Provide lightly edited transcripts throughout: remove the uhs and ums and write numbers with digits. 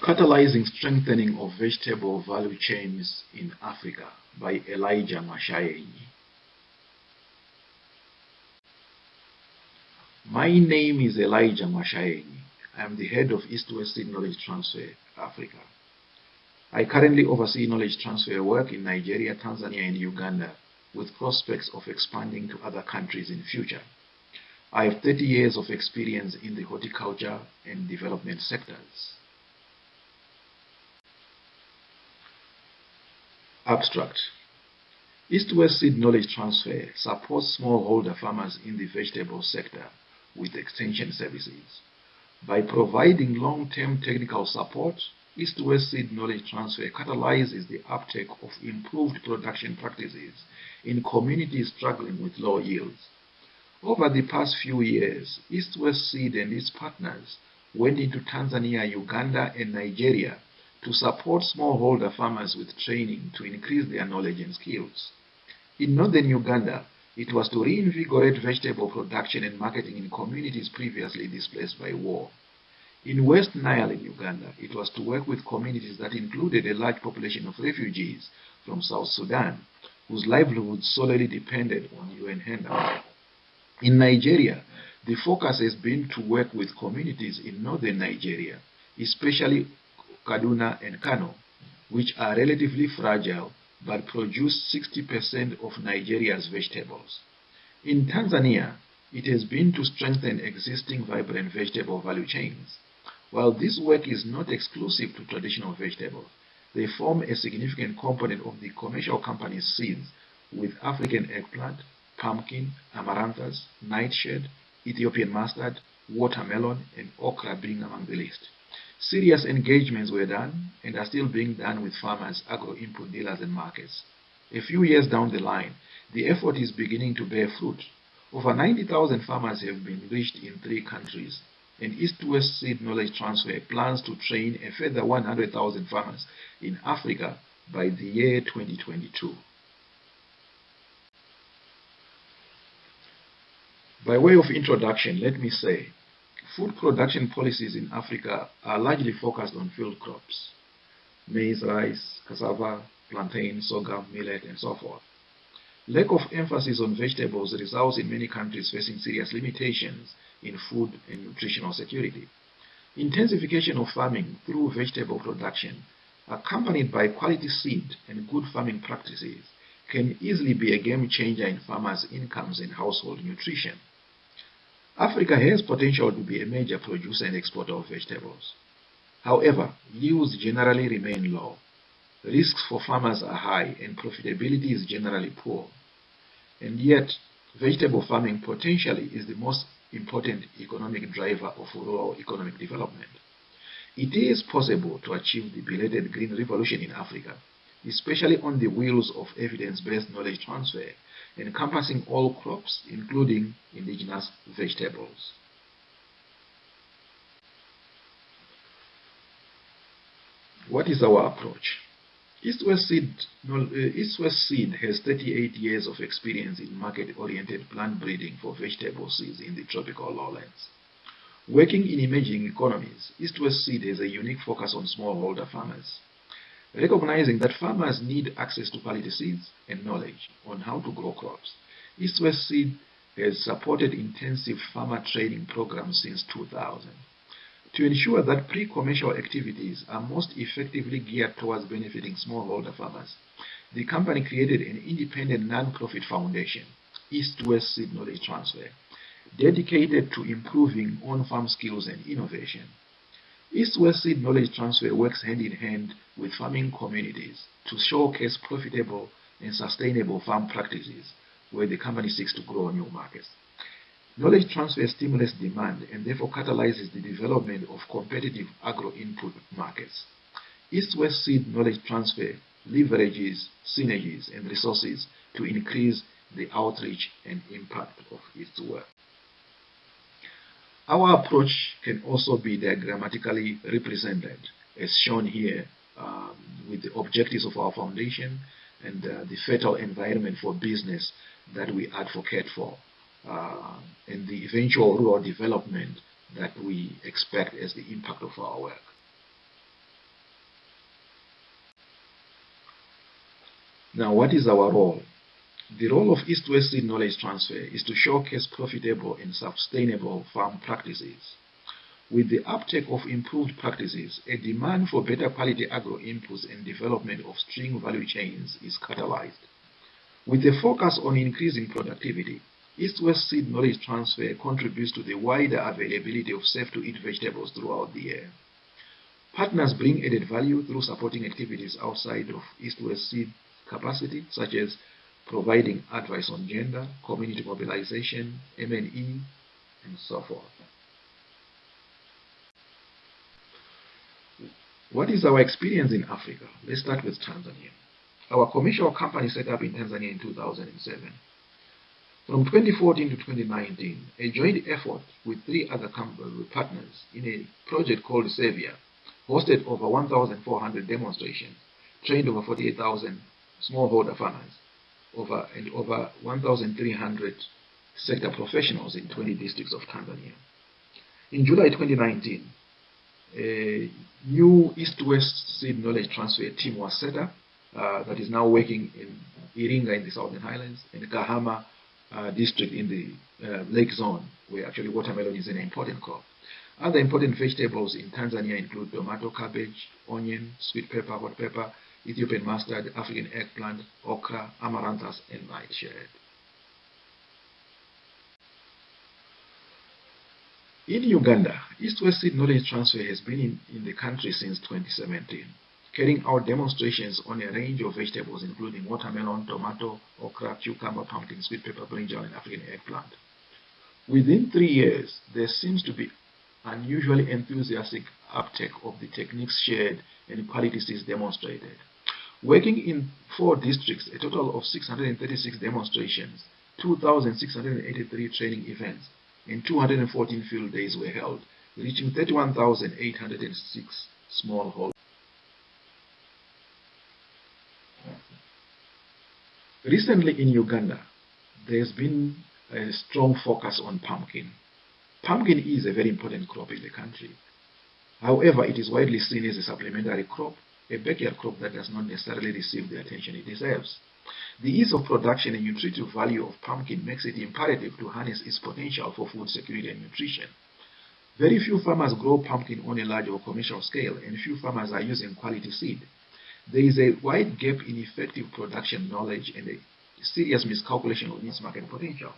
Catalyzing Strengthening of Vegetable Value Chains in Africa by MWASHAYENYI. My name is MWASHAYENYI. I am the head of East-West Seed Knowledge Transfer Africa. I currently oversee knowledge transfer work in Nigeria, Tanzania, and Uganda, with prospects of expanding to other countries in future. I have 30 years of experience in the horticulture and development sectors. Abstract. East-West Seed Knowledge Transfer supports smallholder farmers in the vegetable sector with extension services. By providing long-term technical support, East-West Seed Knowledge Transfer catalyzes the uptake of improved production practices in communities struggling with low yields. Over the past few years, East-West Seed and its partners went into Tanzania, Uganda, and Nigeria to support smallholder farmers with training to increase their knowledge and skills. In Northern Uganda, it was to reinvigorate vegetable production and marketing in communities previously displaced by war. In West Nile in Uganda, it was to work with communities that included a large population of refugees from South Sudan, whose livelihoods solely depended on UN handouts. In Nigeria, the focus has been to work with communities in Northern Nigeria, especially Kaduna and Kano, which are relatively fragile but produce 60% of Nigeria's vegetables. In Tanzania, it has been to strengthen existing vibrant vegetable value chains. While this work is not exclusive to traditional vegetables, they form a significant component of the commercial company's seeds, with African eggplant, pumpkin, Amaranthus, Nightshade, Ethiopian Mustard, watermelon, and okra being among the list. Serious engagements were done and are still being done with farmers, agro-input dealers, and markets. A few years down the line, the effort is beginning to bear fruit. Over 90,000 farmers have been reached in 3 countries, and East-West Seed Knowledge Transfer plans to train a further 100,000 farmers in Africa by the year 2022. By way of introduction, let me say, food production policies in Africa are largely focused on field crops: maize, rice, cassava, plantain, sorghum, millet, and so forth. Lack of emphasis on vegetables results in many countries facing serious limitations in food and nutritional security. Intensification of farming through vegetable production, accompanied by quality seed and good farming practices, can easily be a game changer in farmers' incomes and household nutrition. Africa has potential to be a major producer and exporter of vegetables. However, yields generally remain low. Risks for farmers are high and profitability is generally poor. And yet, vegetable farming potentially is the most important economic driver of rural economic development. It is possible to achieve the belated green revolution in Africa, especially on the wheels of evidence-based knowledge transfer, encompassing all crops, including indigenous vegetables. What is our approach? East-West Seed has 38 years of experience in market-oriented plant breeding for vegetable seeds in the tropical lowlands. Working in emerging economies, East-West Seed has a unique focus on smallholder farmers. Recognizing that farmers need access to quality seeds and knowledge on how to grow crops, East-West Seed has supported intensive farmer training programs since 2000. To ensure that pre-commercial activities are most effectively geared towards benefiting smallholder farmers, the company created an independent non-profit foundation, East-West Seed Knowledge Transfer, dedicated to improving on-farm skills and innovation. East-West Seed Knowledge Transfer works hand in hand with farming communities to showcase profitable and sustainable farm practices where the company seeks to grow new markets. Knowledge transfer stimulates demand and therefore catalyzes the development of competitive agro-input markets. East-West Seed Knowledge Transfer leverages synergies and resources to increase the outreach and impact of its work. Our approach can also be diagrammatically represented, as shown here, with the objectives of our foundation and the fertile environment for business that we advocate for, and the eventual rural development that we expect as the impact of our work. Now, what is our role? The role of East-West seed knowledge transfer is to showcase profitable and sustainable farm practices. With the uptake of improved practices, a demand for better quality agro-inputs and development of string value chains is catalyzed. With a focus on increasing productivity, East-West seed knowledge transfer contributes to the wider availability of safe-to-eat vegetables throughout the year. Partners bring added value through supporting activities outside of East-West seed capacity, such as providing advice on gender, community mobilization, M&E, and so forth. What is our experience in Africa? Let's start with Tanzania. Our commercial company set up in Tanzania in 2007. From 2014 to 2019, a joint effort with 3 other partners in a project called Savior hosted over 1,400 demonstrations, trained over 48,000 smallholder farmers, and over 1,300 sector professionals in 20 districts of Tanzania. In July 2019, a new East-West seed knowledge transfer team was set up that is now working in Iringa in the Southern Highlands and Kahama district in the Lake Zone, where actually watermelon is an important crop. Other important vegetables in Tanzania include tomato, cabbage, onion, sweet pepper, hot pepper, Ethiopian mustard, African eggplant, okra, Amaranthus, and Nightshade. In Uganda, East-West seed knowledge transfer has been in the country since 2017, carrying out demonstrations on a range of vegetables including watermelon, tomato, okra, cucumber, pumpkin, sweet pepper, brinjal, and African eggplant. Within 3 years, there seems to be unusually enthusiastic uptake of the techniques shared and qualities demonstrated. Working in 4 districts, a total of 636 demonstrations, 2,683 training events, and 214 field days were held, reaching 31,806 smallholders. Recently in Uganda, there has been a strong focus on pumpkin. Pumpkin is a very important crop in the country. However, it is widely seen as a supplementary crop, a backyard crop that does not necessarily receive the attention it deserves. The ease of production and nutritive value of pumpkin makes it imperative to harness its potential for food security and nutrition. Very few farmers grow pumpkin on a large or commercial scale, and few farmers are using quality seed. There is a wide gap in effective production knowledge and a serious miscalculation of its market potential.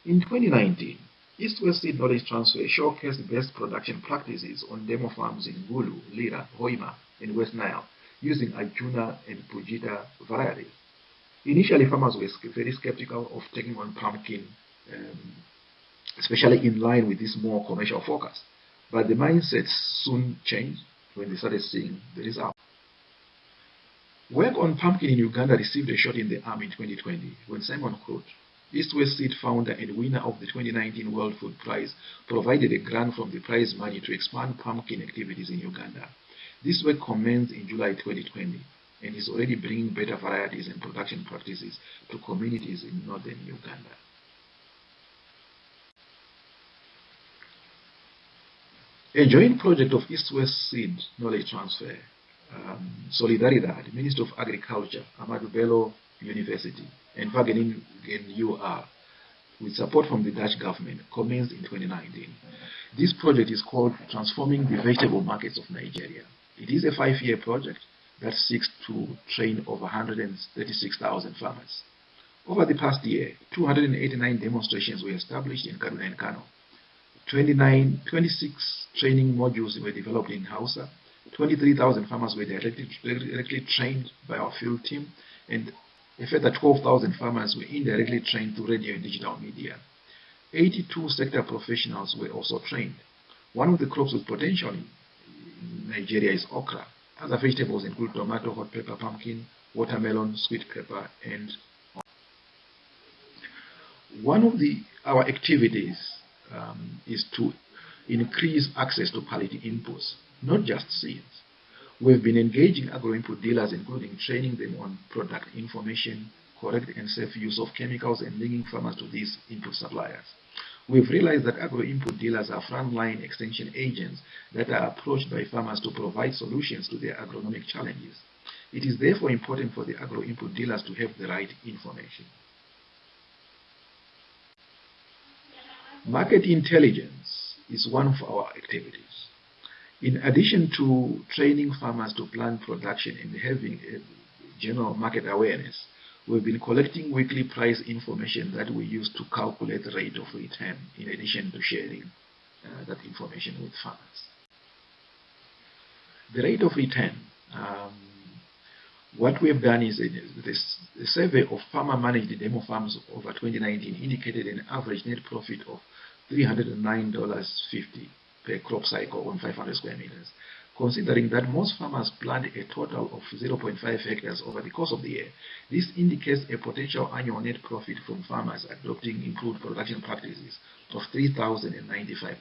In 2019, East-West seed knowledge transfer showcased best production practices on demo farms in Gulu, Lira, Hoima, and West Nile, using Ajuna and Pujita varieties. Initially, farmers were very skeptical of taking on pumpkin, especially in line with this more commercial focus. But the mindset soon changed when they started seeing the result. Work on pumpkin in Uganda received a shot in the arm in 2020 when Simon Crute, East-West seed founder and winner of the 2019 World Food Prize, provided a grant from the prize money to expand pumpkin activities in Uganda. This work commenced in July 2020 and is already bringing better varieties and production practices to communities in northern Uganda. A joint project of East-West seed knowledge transfer, Solidaridad, Ministry of Agriculture, Ahmadu Bello University, and Wageningen UR, with support from the Dutch government, commenced in 2019. This project is called Transforming the Vegetable Markets of Nigeria. It is a 5-year project that seeks to train over 136,000 farmers. Over the past year, 289 demonstrations were established in Kaduna and Kano. 26 training modules were developed in Hausa. 23,000 farmers were directly trained by our field team, and a further 12,000 farmers were indirectly trained through radio and digital media. 82 sector professionals were also trained. One of the crops with potential in Nigeria is okra. Other vegetables include tomato, hot pepper, pumpkin, watermelon, sweet pepper, and one of our activities is to increase access to quality inputs, not just seeds. We've been engaging agro-input dealers, including training them on product information, correct and safe use of chemicals, and linking farmers to these input suppliers. We've realized that agro-input dealers are frontline extension agents that are approached by farmers to provide solutions to their agronomic challenges. It is therefore important for the agro-input dealers to have the right information. Market intelligence is one of our activities. In addition to training farmers to plan production and having a general market awareness, we've been collecting weekly price information that we use to calculate the rate of return, in addition to sharing that information with farmers. The rate of return, what we have done is a survey of farmer-managed demo farms over 2019 indicated an average net profit of $309.50 per crop cycle on 500 square meters. Considering that most farmers plant a total of 0.5 hectares over the course of the year, this indicates a potential annual net profit from farmers adopting improved production practices of $3,095.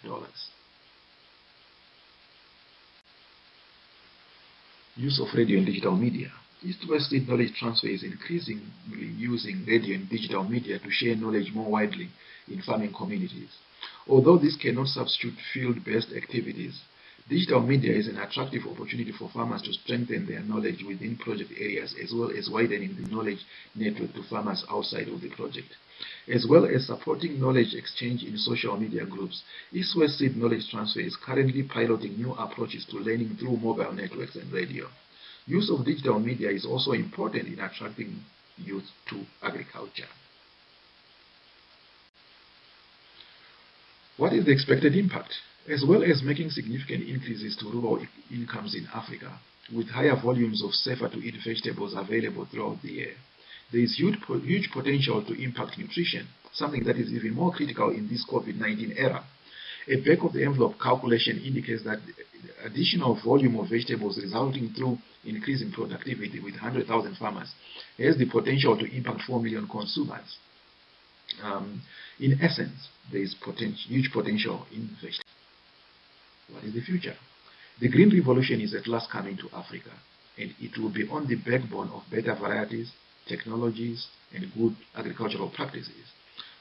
Use of radio and digital media. East-West seed knowledge transfer is increasingly using radio and digital media to share knowledge more widely in farming communities. Although this cannot substitute field-based activities, digital media is an attractive opportunity for farmers to strengthen their knowledge within project areas, as well as widening the knowledge network to farmers outside of the project. As well as supporting knowledge exchange in social media groups, East-West seed knowledge transfer is currently piloting new approaches to learning through mobile networks and radio. Use of digital media is also important in attracting youth to agriculture. What is the expected impact? As well as making significant increases to rural incomes in Africa, with higher volumes of safer-to-eat vegetables available throughout the year, there is huge potential to impact nutrition, something that is even more critical in this COVID-19 era. A back-of-the-envelope calculation indicates that the additional volume of vegetables resulting through increasing productivity with 100,000 farmers has the potential to impact 4 million consumers. In essence, there is huge potential in vegetables. What is the future? The Green Revolution is at last coming to Africa, and it will be on the backbone of better varieties, technologies, and good agricultural practices.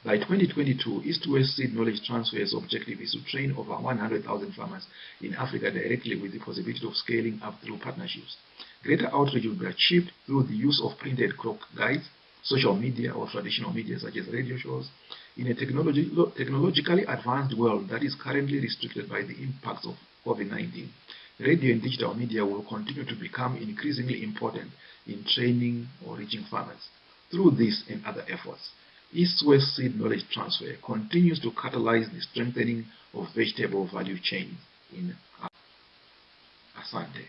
By 2022, East-West seed knowledge transfer's objective is to train over 100,000 farmers in Africa directly, with the possibility of scaling up through partnerships. Greater outreach will be achieved through the use of printed crop guides, social media or traditional media such as radio shows. In a technologically advanced world that is currently restricted by the impacts of COVID-19, radio and digital media will continue to become increasingly important in training or reaching farmers. Through this and other efforts, East-West seed knowledge transfer continues to catalyze the strengthening of vegetable value chains in Asante.